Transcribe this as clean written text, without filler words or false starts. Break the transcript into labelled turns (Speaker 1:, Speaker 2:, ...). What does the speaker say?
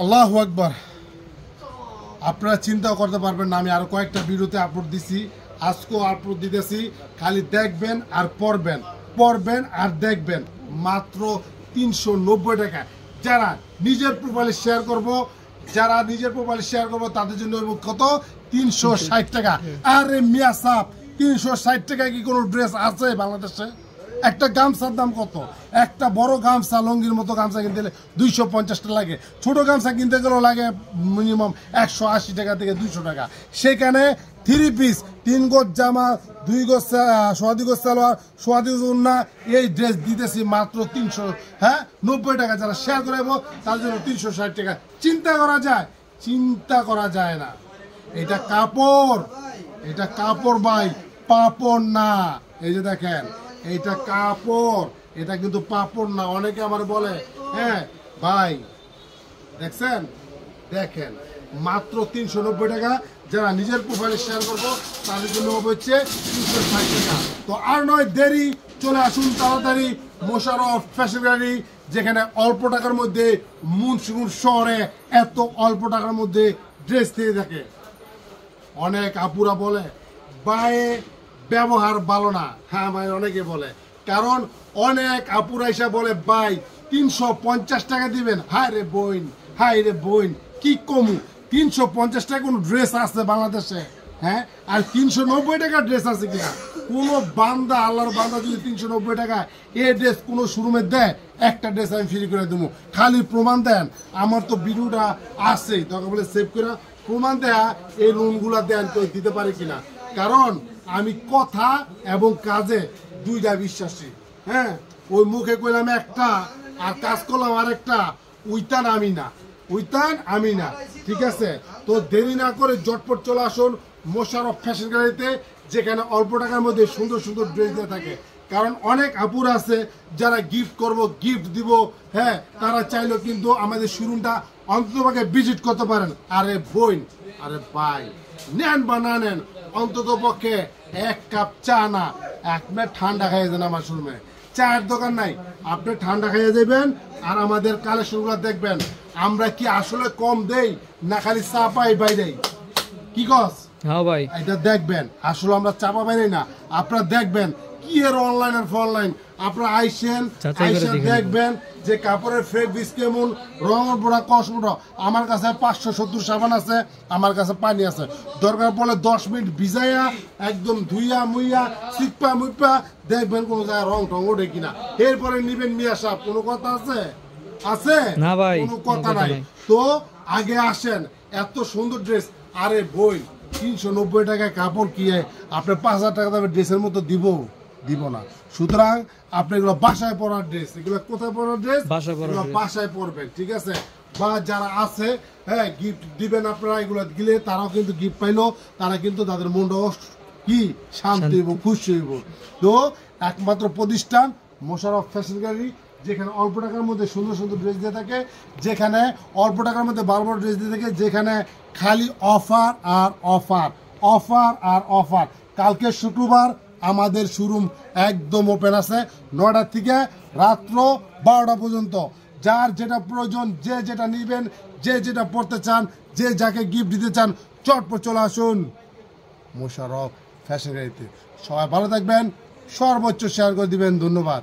Speaker 1: আল্লাহু আকবার। আপনারা চিন্তাও করতে পারবেন না, আমি আরো কয়েকটা ভিডিওতে আপলোড দিছি, আজকেও আপলোড দিতেছি। খালি দেখবেন আর পড়বেন, পড়বেন আর দেখবেন। মাত্র 390 টাকা। যারা নিজের প্রোফাইলে শেয়ার করব, যারা নিজের প্রোফাইলে শেয়ার করবো তাদের জন্য কত? 360 টাকা। আরে মিয়া সাপ, 360 টাকায় কি কোনো ড্রেস আছে বাংলাদেশে? একটা গামছার দাম কত? একটা বড় গামছা, লঙ্গির মতো গামছা কিনতে গেলে 250 টাকা লাগে। ছোট গামছা কিনতে গেলেও লাগে মিনিমাম 180 টাকা থেকে 200 টাকা। সেখানে 3 পিস, 3 গজ জামা, 2 গজ সোয়াদি গজ সালোয়ার, সোয়াদি গজ ওড়না, এই ড্রেস দিতেছি মাত্র 390 টাকা। যারা শেয়ার করাবো তার জন্য 360 টাকা। চিন্তা করা যায়? চিন্তা করা যায় না। এটা কাপড়, এটা কাপড় ভাই, পাপড় না। এই যে দেখেন, এইটা কাপড়, এটা কিন্তু পাপড় না। অনেকে আমার বলে হ্যাঁ ভাই, দেখছেন? দেখেন মাত্র 390 টাকা। যারা নিজের প্রোফাইলে শেয়ার করবো তাদের জন্য হচ্ছে 360 টাকা। তো আর নয় দেরি, চলে আসুন তাড়াতাড়ি মোশাররফ ফ্যাশন গ্যালারি, যেখানে অল্প টাকার মধ্যে মুন্সিগঞ্জ শহরে এত অল্প টাকার মধ্যে ড্রেস দিয়ে থাকে। অনেক আপুরা বলে ভাই ব্যবহার ভালো না। হ্যাঁ ভাই, অনেকে বলে, কারণ অনেক আপুরা এসে বলে ভাই 350 টাকা দিবেন। হায় রে বোন, হায় রে বোন, কি কমু? 350 টাকা কোনো ড্রেস আছে বাংলাদেশে? হ্যাঁ, আর 390 টাকা ড্রেস আছে কিনা? কোনো বান্দা, আল্লাহর বান্দা যদি 390 টাকা এই ড্রেস কোনো শোরুমে দেয়, একটা ড্রেস আমি ফ্রি করে দেবো। খালি প্রমাণ দেন, আমার তো ভিডিওটা আছে, তখন বলে সেভ করে প্রমাণ দেয়া, এই লোনগুলা দেন কেউ দিতে পারে কিনা। কারণ আমি কথা এবং কাজে দুইটা বিশ্বাসী। হ্যাঁ, ওই মুখে কইলাম একটা আর কাজ করলাম আরেকটা, উইতান আমি না, উইতান আমি না। ঠিক আছে, তো দেরি না করে ঝটপট চলে আসুন মোশাররফ ফ্যাশন গ্যালারিতে, যেখানে অল্প টাকার মধ্যে সুন্দর সুন্দর ড্রেস দিয়ে থাকে। কারণ অনেক আপুরা আছে যারা গিফট করব, গিফট দিব, হ্যাঁ, তারা চাইলেও কিন্তু আমাদের শোরুমটা অন্ততপক্ষে ভিজিট করতে পারেন। আরে বোন, আরে ভাই, নেন বা না নেন, অন্তত পক্ষে 1 কাপ চা না, আপনি ঠান্ডা খাইয়ে যান আমার শোরুমে। চায়ের দোকান নাই, আপনি ঠান্ডা খাইয়ে যাবেন আর আমাদের কালেকশনগুলো দেখবেন। আমরা কি আসলে কম দেই না খালি চা পাই বাইরে? কি কস?
Speaker 2: হ্যাঁ ভাই,
Speaker 1: এটা দেখবেন, আসলে আমরা চাপা বাইরে না। আপনারা দেখবেন কি এর অনলাইন আর অনলাইন, আপনারা আইসেন, দেখবেন যে কাপড়ের ফেব্রিক্স কেমন, রং বড়া কসমোটা। আমার কাছে 570 সাবান আছে, আমার কাছে পানি আছে। দরকার পড়লে 10 মিনিট ভিজাইয়া একদম ধুইয়া মুইয়া সিপা মুইপা দেখবেন কোন জায়গায় রং টং ওঠে কিনা, এরপরে নিবেন মিয়া সাহেব। কোনো কথা আছে? আছে
Speaker 2: না ভাই,
Speaker 1: কোনো কথা নাই। তো আগে আসেন, এত সুন্দর ড্রেস। আরে বই 390 টাকায় কাপড় কি আপনি 5000 টাকা দামের ড্রেসের মতো দিব না। সুতরাং আপনি এগুলো বাসায় পরার ড্রেস, এগুলো কোথায় পরার ড্রেস? বাসায় পরবেন। ঠিক আছে, বা যারা আছে হ্যাঁ গিফট দিবেন আপনারা, এগুলো দিলে তারাও কিন্তু গিফট পাইলো, তারা কিন্তু তাদের মনটাও কি শান্তি হইব, খুশি হইব। তো একমাত্র প্রতিষ্ঠান মোশাররফ ফ্যাশন গ্যালারি, যেখানে অল্প টাকার মধ্যে সুন্দর সুন্দর ড্রেস দিয়ে থাকে, যেখানে অল্প টাকার মধ্যে বারবার ড্রেস দিয়ে থাকে, যেখানে খালি অফার আর অফার, অফার আর অফার। কালকে শুক্রবার আমাদের শোরুম একদম ওপেন আছে 9টা থেকে রাত্র 12টা পর্যন্ত। যার যেটা প্রয়োজন, যে যেটা নিবেন, যে যেটা পড়তে চান, যে যাকে গিফট দিতে চান, চটপট চলে আসুন মোশাররফ ফ্যাশন গ্যালারিতে। সবাই ভালো থাকবেন, সর্বোচ্চ শেয়ার করে দিবেন। ধন্যবাদ।